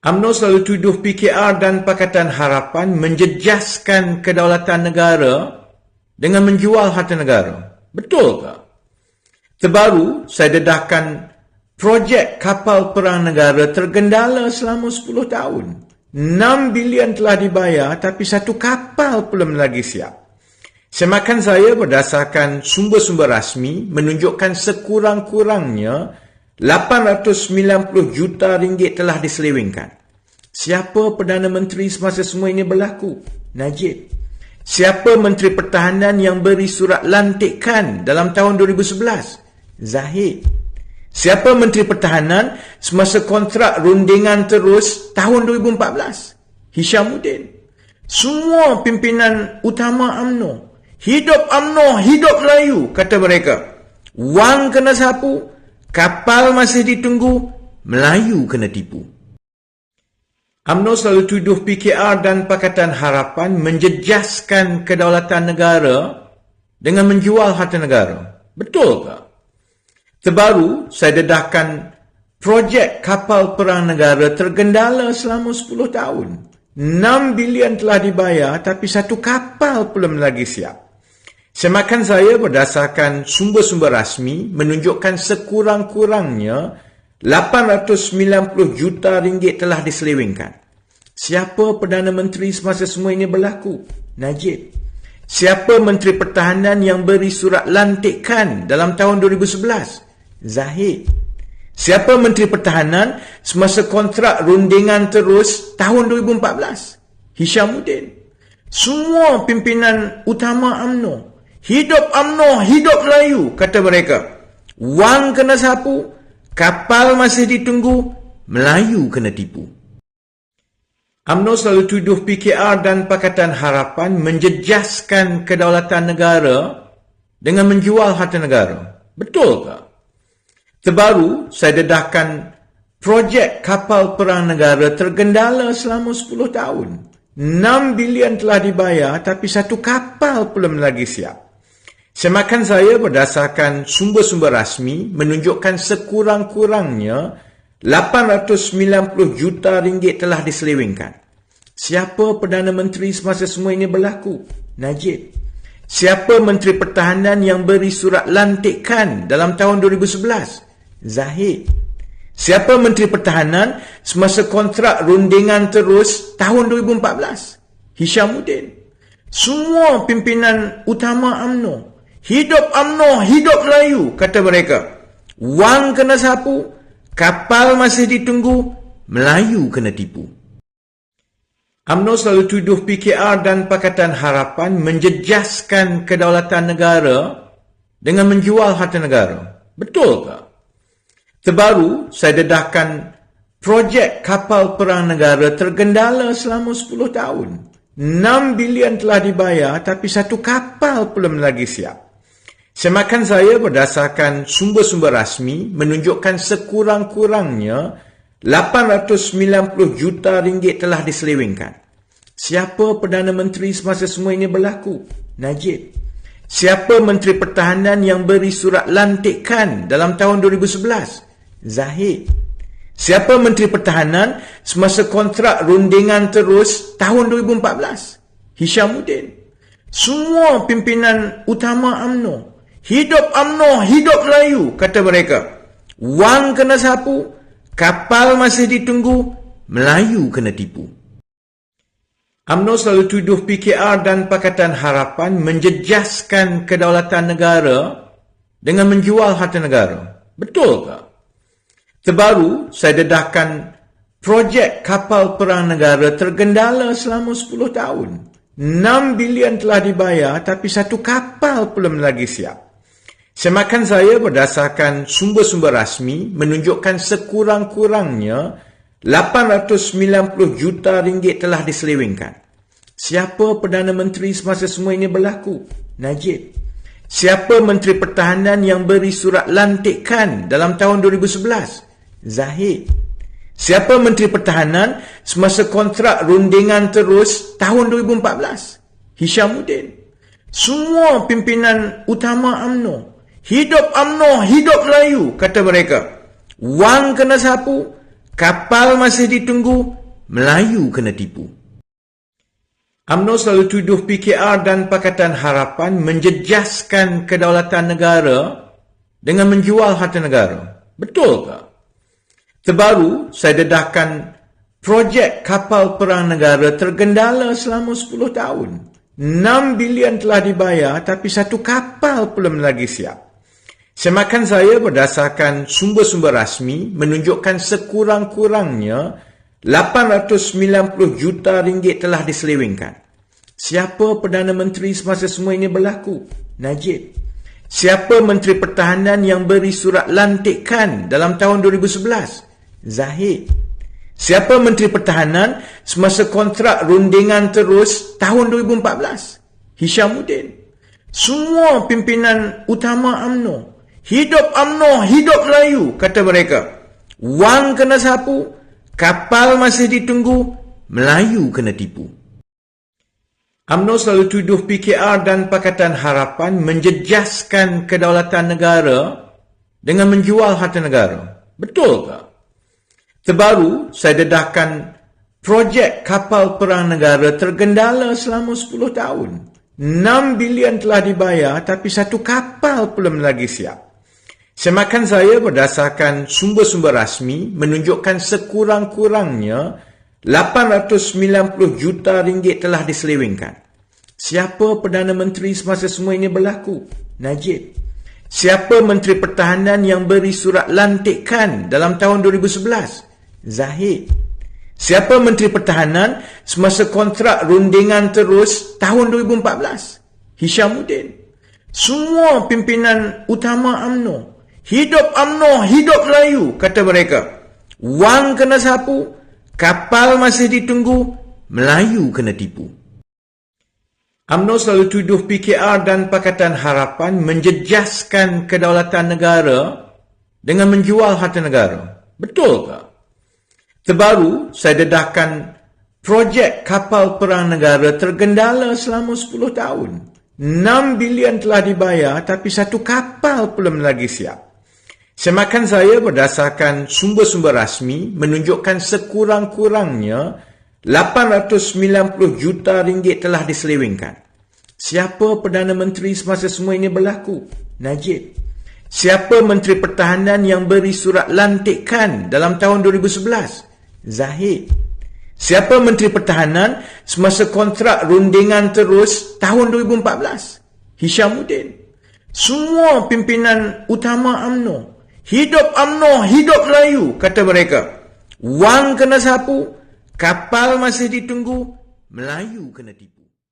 UMNO selalu tuduh PKR dan Pakatan Harapan menjejaskan kedaulatan negara dengan menjual harta negara. Betul ke? Terbaru, saya dedahkan projek kapal perang negara tergendala selama 10 tahun. 6 bilion telah dibayar tapi satu kapal belum lagi siap. Semakan saya berdasarkan sumber-sumber rasmi menunjukkan sekurang-kurangnya 890 juta ringgit telah diselewengkan. Siapa Perdana Menteri semasa semua ini berlaku? Najib. Siapa Menteri Pertahanan yang beri surat lantikan dalam tahun 2011? Zahid. Siapa Menteri Pertahanan semasa kontrak rundingan terus tahun 2014? Hishamuddin. Semua pimpinan utama UMNO. Hidup UMNO, hidup Melayu, kata mereka. Wang kena sapu, kapal masih ditunggu, Melayu kena tipu. UMNO selalu tuduh PKR dan Pakatan Harapan menjejaskan kedaulatan negara dengan menjual harta negara. Betul ke? Terbaru, saya dedahkan projek kapal perang negara tergendala selama 10 tahun. 6 bilion telah dibayar tapi satu kapal belum lagi siap. Semakan saya berdasarkan sumber-sumber rasmi menunjukkan sekurang-kurangnya 890 juta ringgit telah diselewengkan. Siapa Perdana Menteri semasa semua ini berlaku? Najib. Siapa Menteri Pertahanan yang beri surat lantikan dalam tahun 2011? Zahid. Siapa Menteri Pertahanan semasa kontrak rundingan terus tahun 2014? Hishamuddin. Semua pimpinan utama UMNO. Hidup UMNO, hidup Melayu, kata mereka. Wang kena sapu, kapal masih ditunggu, Melayu kena tipu. UMNO selalu tuduh PKR dan Pakatan Harapan menjejaskan kedaulatan negara dengan menjual harta negara. Betul ke? Terbaru, saya dedahkan projek kapal perang negara tergendala selama 10 tahun. 6 bilion telah dibayar tapi satu kapal belum lagi siap. Semakan saya berdasarkan sumber-sumber rasmi menunjukkan sekurang-kurangnya 890 juta ringgit telah diselewengkan. Siapa Perdana Menteri semasa semua ini berlaku? Najib. Siapa Menteri Pertahanan yang beri surat lantikan dalam tahun 2011? Zahid. Siapa Menteri Pertahanan semasa kontrak rundingan terus tahun 2014? Hishamuddin. Semua pimpinan utama UMNO. Hidup UMNO, hidup Melayu, kata mereka. Wang kena sapu, kapal masih ditunggu, Melayu kena tipu. UMNO selalu tuduh PKR dan Pakatan Harapan menjejaskan kedaulatan negara dengan menjual harta negara. Betul ke? Terbaru, saya dedahkan projek kapal perang negara tergendala selama 10 tahun. 6 bilion telah dibayar tapi satu kapal belum lagi siap. Semakan saya berdasarkan sumber-sumber rasmi menunjukkan sekurang-kurangnya 890 juta ringgit telah diselewengkan. Siapa Perdana Menteri semasa semua ini berlaku? Najib. Siapa Menteri Pertahanan yang beri surat lantikan dalam tahun 2011? Zahid. Siapa Menteri Pertahanan semasa kontrak rundingan terus tahun 2014? Hishamuddin. Semua pimpinan utama UMNO. Hidup UMNO, hidup Melayu, kata mereka. Wang kena sapu, kapal masih ditunggu, Melayu kena tipu. UMNO selalu tuduh PKR dan Pakatan Harapan menjejaskan kedaulatan negara dengan menjual harta negara. Betul ke? Terbaru, saya dedahkan projek kapal perang negara tergendala selama 10 tahun. 6 bilion telah dibayar tapi satu kapal belum lagi siap. Semakan saya berdasarkan sumber-sumber rasmi menunjukkan sekurang-kurangnya 890 juta ringgit telah diselewengkan. Siapa Perdana Menteri semasa semua ini berlaku? Najib. Siapa Menteri Pertahanan yang beri surat lantikan dalam tahun 2011? Zahid. Siapa Menteri Pertahanan semasa kontrak rundingan terus tahun 2014? Hishamuddin. Semua pimpinan utama UMNO. Hidup UMNO, hidup Melayu, kata mereka. Wang kena sapu, Kapal masih ditunggu, Melayu kena tipu. UMNO selalu tuduh PKR dan Pakatan Harapan menjejaskan kedaulatan negara dengan menjual harta negara. Betul ke? Terbaru, saya dedahkan projek kapal perang negara tergendala selama 10 tahun. 6 bilion telah dibayar tapi satu kapal belum lagi siap. Semakan saya berdasarkan sumber-sumber rasmi menunjukkan sekurang-kurangnya 890 juta ringgit telah diselewengkan. Siapa Perdana Menteri semasa semua ini berlaku? Najib. Siapa Menteri Pertahanan yang beri surat lantikan dalam tahun 2011? Zahid. Siapa Menteri Pertahanan semasa kontrak rundingan terus tahun 2014? Hishamuddin. Semua pimpinan utama UMNO. Hidup UMNO, hidup Melayu, kata mereka. Wang kena sapu, kapal masih ditunggu, Melayu kena tipu. UMNO selalu tuduh PKR dan Pakatan Harapan menjejaskan kedaulatan negara dengan menjual harta negara. Betul ke? Terbaru, saya dedahkan projek kapal perang negara tergendala selama 10 tahun. 6 bilion telah dibayar tapi satu kapal belum lagi siap. Semakan saya berdasarkan sumber-sumber rasmi menunjukkan sekurang-kurangnya 890 juta ringgit telah diselewengkan. Siapa Perdana Menteri semasa semua ini berlaku? Najib. Siapa Menteri Pertahanan yang beri surat lantikan dalam tahun 2011? Zahid. Siapa Menteri Pertahanan semasa kontrak rundingan terus tahun 2014? Hishamuddin. Semua pimpinan utama UMNO. Hidup UMNO, hidup Melayu, kata mereka. Wang kena sapu, kapal masih ditunggu, Melayu kena tipu. UMNO selalu tuduh PKR dan Pakatan Harapan menjejaskan kedaulatan negara dengan menjual harta negara. Betul ke? Terbaru, saya dedahkan projek kapal perang negara tergendala selama 10 tahun. 6 bilion telah dibayar tapi satu kapal belum lagi siap. Semakan saya berdasarkan sumber-sumber rasmi menunjukkan sekurang-kurangnya 890 juta ringgit telah diselewengkan. Siapa Perdana Menteri semasa semua ini berlaku? Najib. Siapa Menteri Pertahanan yang beri surat lantikan dalam tahun 2011? Zahid. Siapa Menteri Pertahanan semasa kontrak rundingan terus tahun 2014? Hishamuddin. Semua pimpinan utama UMNO. Hidup UMNO, hidup Melayu, kata mereka. Wang kena sapu, kapal masih ditunggu, Melayu kena tipu.